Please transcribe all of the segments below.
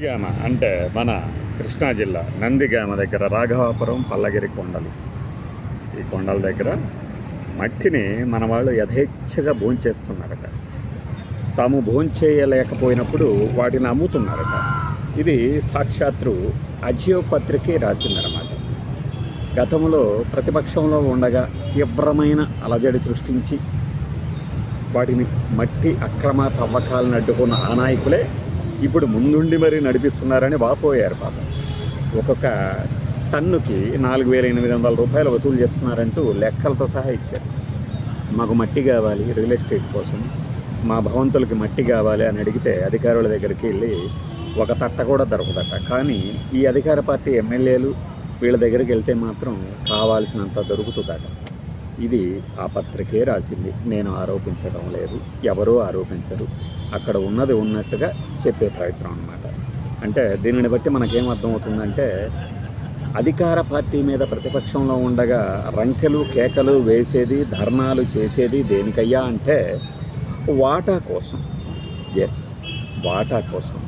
నందిగామ అంటే మన కృష్ణా జిల్లా నందిగామ దగ్గర రాఘవాపురం పల్లగిరి కొండలు. ఈ కొండల దగ్గర మట్టిని మన వాళ్ళు యథేచ్ఛగా భోంచేస్తున్నారట. తాము భోంచేయలేకపోయినప్పుడు వాటిని అమ్ముతున్నారట. ఇది సాక్షాత్తు అజియో పత్రికే రాసిందనమాట. గతంలో ప్రతిపక్షంలో ఉండగా తీవ్రమైన అలజడి సృష్టించి వాటిని మట్టి అక్రమ తవ్వకాలను అడ్డుకున్న ఆ నాయకులే ఇప్పుడు ముందుండి మరీ నడిపిస్తున్నారని వాపోయారు పాపం. ఒక్కొక్క టన్నుకి 4,800 రూపాయలు వసూలు చేస్తున్నారంటూ లెక్కలతో సహా ఇచ్చారు. మాకు మట్టి కావాలి రియల్ ఎస్టేట్ కోసం, మా భవంతులకి మట్టి కావాలి అని అడిగితే అధికారుల దగ్గరికి వెళ్ళి ఒక తట్ట కూడా దొరకదట. కానీ ఈ అధికార పార్టీ ఎమ్మెల్యేలు వీళ్ళ దగ్గరికి వెళ్తే మాత్రం కావాల్సినంత దొరుకుతుందట. ఇది ఆ పత్రికే రాసింది, నేను ఆరోపించడం లేదు, ఎవరూ ఆరోపించరు. అక్కడ ఉన్నది ఉన్నట్టుగా చెప్పే ప్రయత్నం అన్నమాట. అంటే దీనిని బట్టి మనకేం అర్థమవుతుందంటే, అధికార పార్టీ మీద ప్రతిపక్షంలో ఉండగా రంకెలు కేకలు వేసేది, ధర్నాలు చేసేది దేనికయ్యా అంటే వాటా కోసం. ఎస్, వాటా కోసం.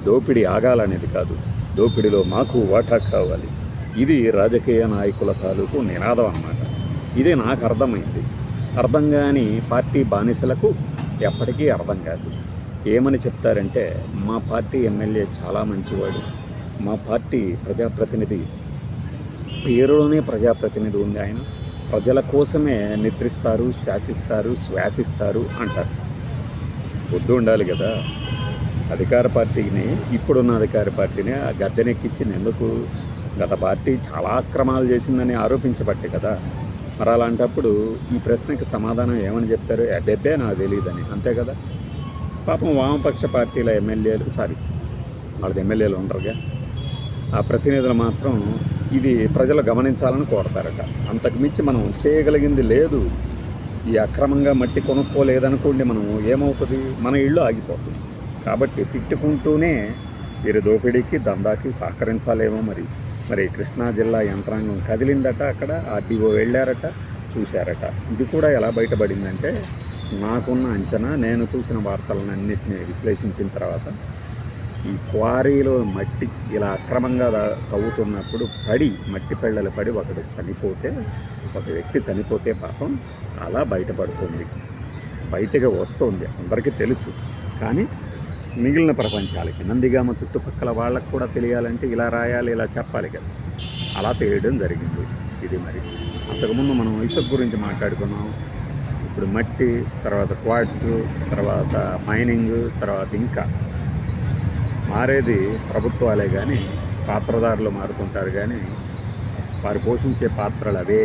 దోపిడీ ఆగాలనేది కాదు, దోపిడీలో మాకు వాటా కావాలి. ఇది రాజకీయ నాయకుల తాలూకు నినాదం అన్నమాట. ఇదే నాకు అర్థమైంది. అర్థం కాని పార్టీ బానిసలకు ఎప్పటికీ అర్థం కాదు. ఏమని చెప్తారంటే, మా పార్టీ ఎమ్మెల్యే చాలా మంచివాడు, మా పార్టీ ప్రజాప్రతినిధి, పేరులోనే ప్రజాప్రతినిధి ఉంది, ఆయన ప్రజల కోసమే నిద్రిస్తారు, శాసిస్తారు, శ్వాసిస్తారు అంటారు. బుద్ధి ఉండాలి కదా. అధికార పార్టీని, ఇప్పుడున్న అధికార పార్టీని ఆ గద్దెనెక్కించింది ఎందుకు? గత పార్టీ చాలా అక్రమాలు చేసిందని ఆరోపించబట్టే కదా. మరి అలాంటప్పుడు ఈ ప్రశ్నకి సమాధానం ఏమని చెప్తారు? అబ్బే నాకు తెలియదని, అంతే కదా. పాపం వామపక్ష పార్టీల ఎమ్మెల్యేలు, వాళ్ళది ఎమ్మెల్యేలు ఉండరుగా, ఆ ప్రతినిధులు మాత్రం ఇది ప్రజలు గమనించాలని కోరతారట. అంతకుమించి మనం చేయగలిగింది లేదు. ఈ అక్రమంగా మట్టి కొనుక్కోలేదనుకోండి, మనం ఏమవుతుంది? మన ఇళ్ళు ఆగిపోతుంది. కాబట్టి తిట్టుకుంటూనే వీరి దోపిడీకి దందాకి సహకరించాలేమో. మరి కృష్ణా జిల్లా యంత్రాంగం కదిలిందట. అక్కడ ఆర్టీఓ వెళ్ళారట, చూశారట. ఇది కూడా ఎలా బయటపడిందంటే, నాకున్న అంచనా, నేను చూసిన వార్తలన్నింటినీ విశ్లేషించిన తర్వాత, ఈ క్వారీలో మట్టి ఇలా అక్రమంగా తవ్వుతున్నప్పుడు మట్టి పెళ్ళలు పడి ఒక వ్యక్తి చనిపోతే పాపం అలా బయటపడుతుంది, బయటగా వస్తుంది, అందరికీ తెలుసు. కానీ మిగిలిన ప్రపంచాలకి, నందిగామ చుట్టుపక్కల వాళ్ళకు కూడా తెలియాలంటే ఇలా రాయాలి, ఇలా చెప్పాలి కదా. అలా తెలియడం జరిగింది. ఇది మరి అంతకుముందు మనం ఇసుక గురించి మాట్లాడుకున్నాం. ఇప్పుడు మట్టి, తర్వాత క్వార్ట్స్, తర్వాత మైనింగ్, తర్వాత ఇంకా మారేది ప్రభుత్వాలే. కానీ పాత్రదారులు మారుతుంటారు, కానీ వారు పోషించే పాత్రలు అవే.